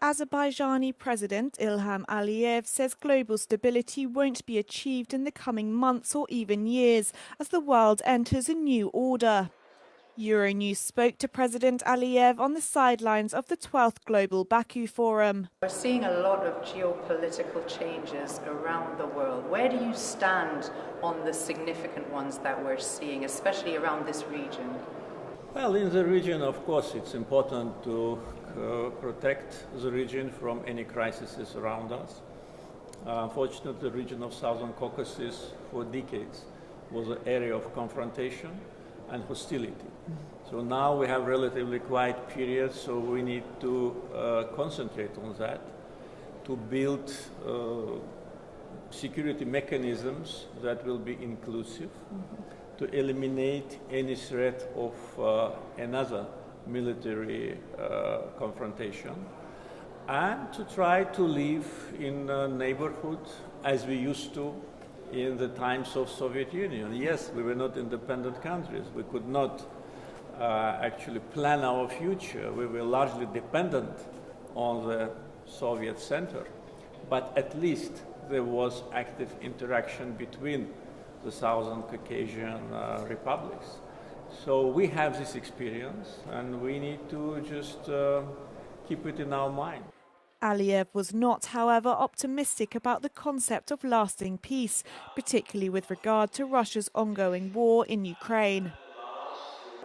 Azerbaijani President Ilham Aliyev says global stability won't be achieved in the coming months or even years as the world enters a new order. Euronews spoke to President Aliyev on the sidelines of the 12th Global Baku Forum. We're seeing a lot of geopolitical changes around the world. Where do you stand on the significant ones that we're seeing, especially around this region? Well, in the region, of course, it's important to protect the region from any crises around us. Unfortunately, the region of Southern Caucasus for decades was an area of confrontation and hostility. So now we have relatively quiet period, so we need to concentrate on that, to build security mechanisms that will be inclusive, to eliminate any threat of another military confrontation, and to try to live in a neighborhood as we used to in the times of Soviet Union. Yes, we were not independent countries. We could not actually plan our future. We were largely dependent on the Soviet center. But at least there was active interaction between the Southern Caucasian republics. So we have this experience, and we need to just keep it in our mind. Aliyev was not, however, optimistic about the concept of lasting peace, particularly with regard to Russia's ongoing war in Ukraine.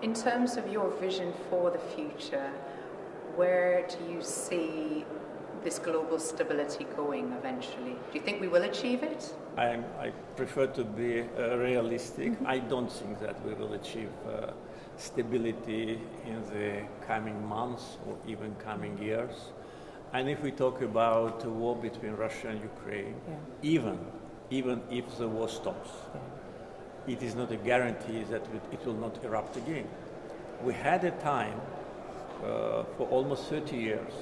In terms of your vision for the future, where do you see this global stability going eventually? Do you think we will achieve it? I prefer to be realistic. I don't think that we will achieve stability in the coming months or even coming years. And if we talk about a war between Russia and Ukraine, even if the war stops, it is not a guarantee that it will not erupt again. We had a time for almost 30 years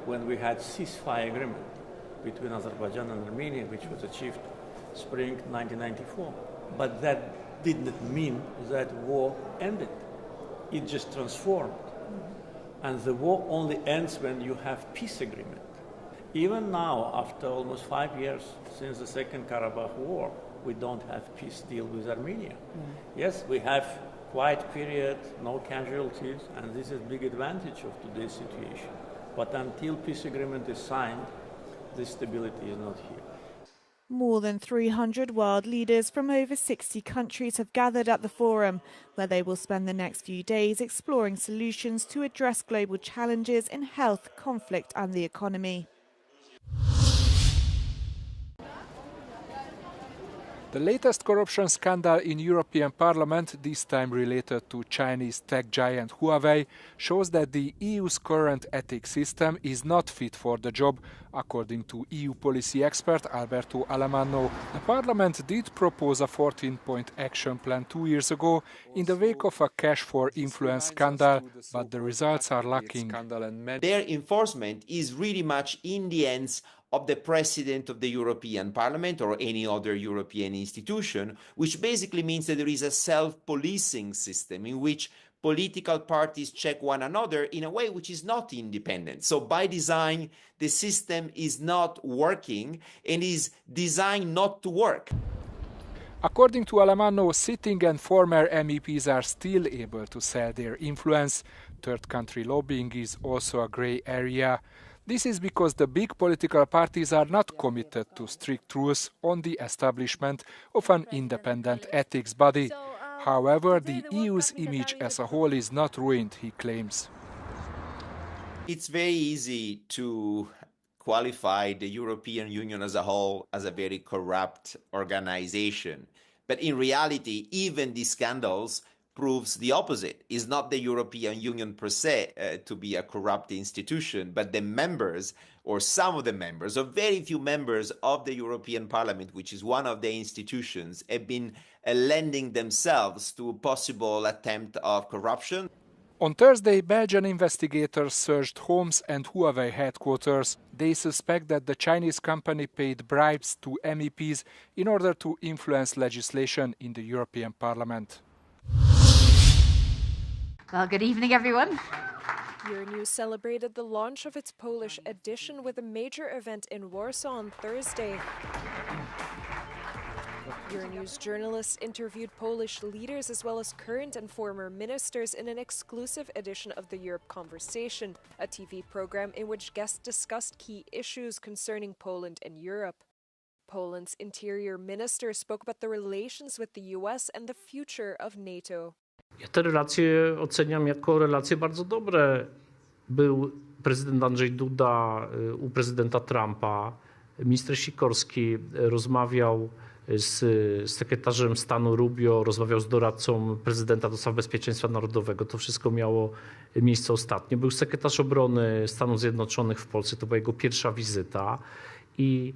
when we had ceasefire agreement between Azerbaijan and Armenia, which was achieved spring 1994. But that did not mean that war ended. It just transformed. And the war only ends when you have peace agreement. Even now, after almost 5 years since the Second Karabakh War, we don't have peace deal with Armenia. Yes, we have quiet period, no casualties, and this is a big advantage of today's situation. But until peace agreement is signed, this stability is not here. More than 300 world leaders from over 60 countries have gathered at the forum, where they will spend the next few days exploring solutions to address global challenges in health, conflict and the economy. The latest corruption scandal in European Parliament, this time related to Chinese tech giant Huawei, shows that the EU's current ethics system is not fit for the job, according to EU policy expert Alberto Alemanno. The Parliament did propose a 14-point action plan 2 years ago in the wake of a cash for influence scandal, but the results are lacking. Their enforcement is really much in the hands of the President of the European Parliament or any other European institution, which basically means that there is a self-policing system in which political parties check one another in a way which is not independent. So by design, the system is not working and is designed not to work. According to Alemanno, sitting and former MEPs are still able to sell their influence. Third country lobbying is also a grey area. This is because the big political parties are not committed to strict rules on the establishment of an independent ethics body. However, the EU's image as a whole is not ruined, he claims. It's very easy to qualify the European Union as a whole as a very corrupt organization. But in reality, even these scandals proves the opposite. It's not the European Union per se to be a corrupt institution, but the members or some of the members or very few members of the European Parliament, which is one of the institutions, have been lending themselves to a possible attempt of corruption. On Thursday, Belgian investigators searched homes and Huawei headquarters. They suspect that the Chinese company paid bribes to MEPs in order to influence legislation in the European Parliament. Well, good evening, everyone. Euronews celebrated the launch of its Polish edition with a major event in Warsaw on Thursday. Euronews journalists interviewed Polish leaders as well as current and former ministers in an exclusive edition of the Europe Conversation, a TV program in which guests discussed key issues concerning Poland and Europe. Poland's interior minister spoke about the relations with the US and the future of NATO. Ja te relacje oceniam jako relacje bardzo dobre. Był prezydent Andrzej Duda u prezydenta Trumpa. Minister Sikorski rozmawiał z sekretarzem stanu Rubio, rozmawiał z doradcą prezydenta do spraw bezpieczeństwa narodowego. To wszystko miało miejsce ostatnio. Był sekretarz obrony Stanów Zjednoczonych w Polsce. To była jego pierwsza wizyta. I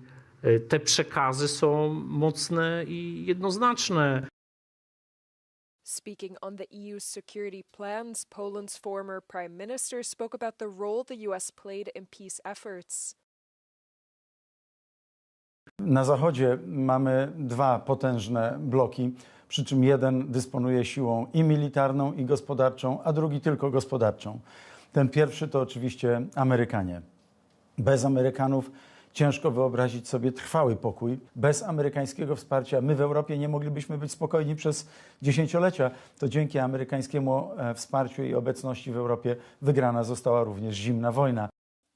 te przekazy są mocne i jednoznaczne. Speaking on the EU's security plans, Poland's former prime minister spoke about the role the US played in peace efforts. Na zachodzie mamy dwa potężne bloki, przy czym jeden dysponuje siłą i militarną, i gospodarczą, a drugi tylko gospodarczą. Ten pierwszy to oczywiście Amerykanie. Bez Amerykanów ciężko wyobrazić sobie trwały pokój. Bez amerykańskiego wsparcia my w Europie nie moglibyśmy być spokojni przez dziesięciolecia. To dzięki amerykańskiemu wsparciu i obecności w Europie wygrana została również zimna wojna.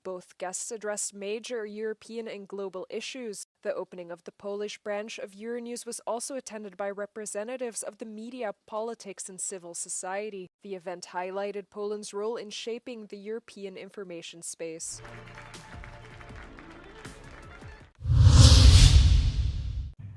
Both guests addressed major European and global issues. The opening of the Polish branch of Euronews was also attended by representatives of the media, politics and civil society. The event highlighted Poland's role in shaping the European information space.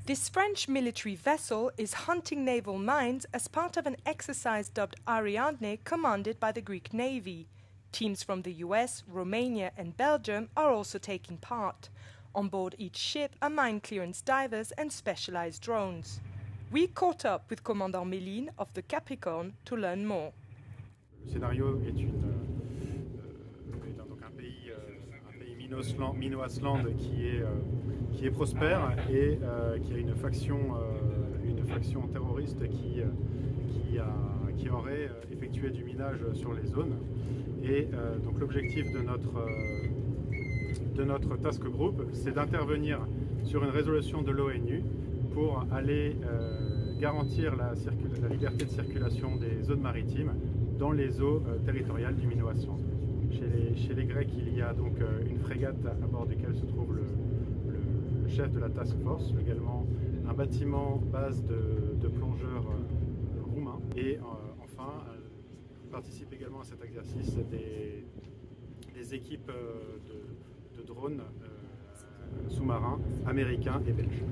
This French military vessel is hunting naval mines as part of an exercise dubbed Ariadne, commanded by the Greek Navy. Teams from the US, Romania and Belgium are also taking part. On board each ship are mine clearance divers and specialized drones. We caught up with Commandant Méline of the Capricorn to learn more. Le scénario est donc un pays mino-Iceland qui est prospère et qui a une faction terroriste qui aurait effectué du minage sur les zones. Et donc l'objectif de notre task group, c'est d'intervenir sur une résolution de l'ONU pour aller garantir la liberté de circulation des zones maritimes dans les eaux territoriales du Mino-Iceland. Chez les Grecs, il y a donc une frégate à bord duquel se trouve le chef de la task force, également un bâtiment base de plongeurs roumains et enfin participent également à cet exercice des équipes de drones sous-marins américains et belges.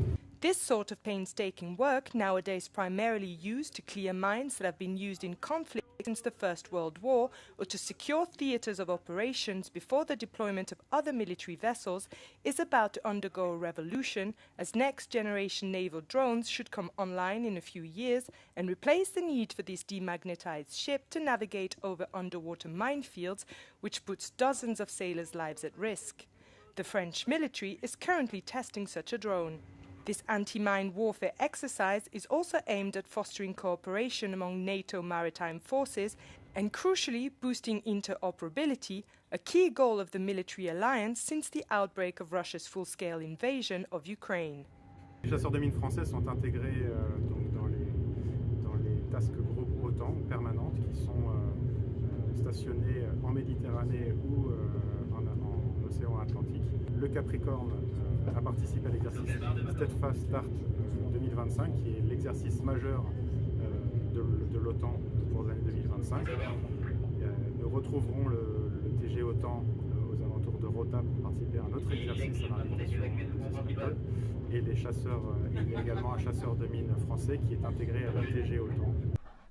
This sort of painstaking work, nowadays primarily used to clear mines that have been used in conflict since the First World War or to secure theatres of operations before the deployment of other military vessels, is about to undergo a revolution as next-generation naval drones should come online in a few years and replace the need for this demagnetized ship to navigate over underwater minefields, which puts dozens of sailors' lives at risk. The French military is currently testing such a drone. This anti-mine warfare exercise is also aimed at fostering cooperation among NATO maritime forces and, crucially, boosting interoperability, a key goal of the military alliance since the outbreak of Russia's full-scale invasion of Ukraine. Les chasseurs de mines français sont intégrés donc dans les task group OTAN permanentes qui sont stationnés en Méditerranée ou en océan Atlantique. Le Capricorne a participé à l'exercice Steadfast Start 2025, qui est l'exercice majeur de l'OTAN pour l'année 2025. Nous retrouverons le TG OTAN aux alentours de Rota pour participer à un autre exercice à l'invitation de et les chasseurs, il y a également un chasseur de mines français qui est intégré à la TG OTAN.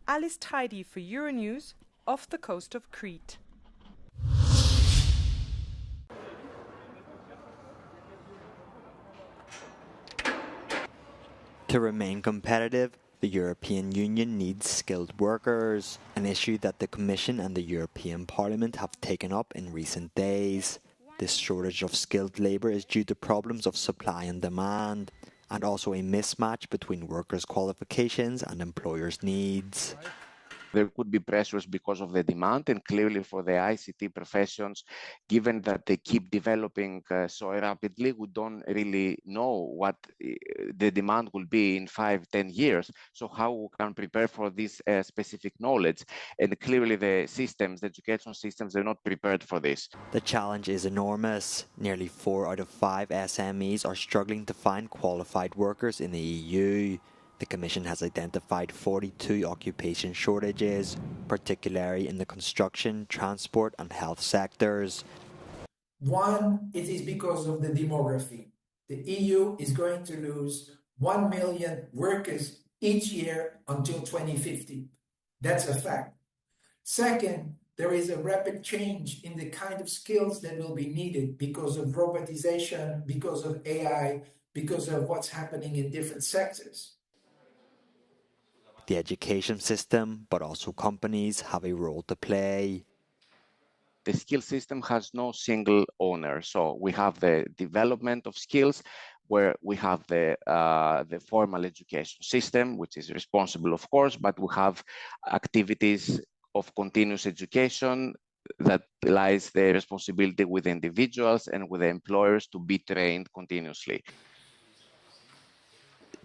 Alice Tidy for Euronews, off the coast of Crete. To remain competitive, the European Union needs skilled workers, an issue that the Commission and the European Parliament have taken up in recent days. This shortage of skilled labour is due to problems of supply and demand, and also a mismatch between workers' qualifications and employers' needs. There could be pressures because of the demand, and clearly for the ICT professions, given that they keep developing so rapidly, we don't really know what the demand will be in 5-10 years. So how we can prepare for this specific knowledge? And clearly the education systems, are not prepared for this. The challenge is enormous. Nearly 4 out of 5 SMEs are struggling to find qualified workers in the EU. The Commission has identified 42 occupation shortages, particularly in the construction, transport and health sectors. One, it is because of the demography. The EU is going to lose 1 million workers each year until 2050. That's a fact. Second, there is a rapid change in the kind of skills that will be needed because of robotization, because of AI, because of what's happening in different sectors. The education system, but also companies, have a role to play. The skill system has no single owner. So we have the development of skills, where we have the formal education system, which is responsible, of course, but we have activities of continuous education that lies the responsibility with individuals and with the employers to be trained continuously.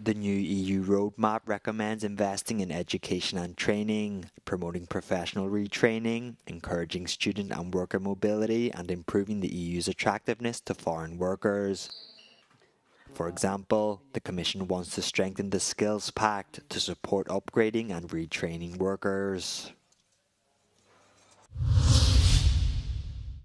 The new EU roadmap recommends investing in education and training, promoting professional retraining, encouraging student and worker mobility, and improving the EU's attractiveness to foreign workers. For example, the Commission wants to strengthen the Skills Pact to support upgrading and retraining workers.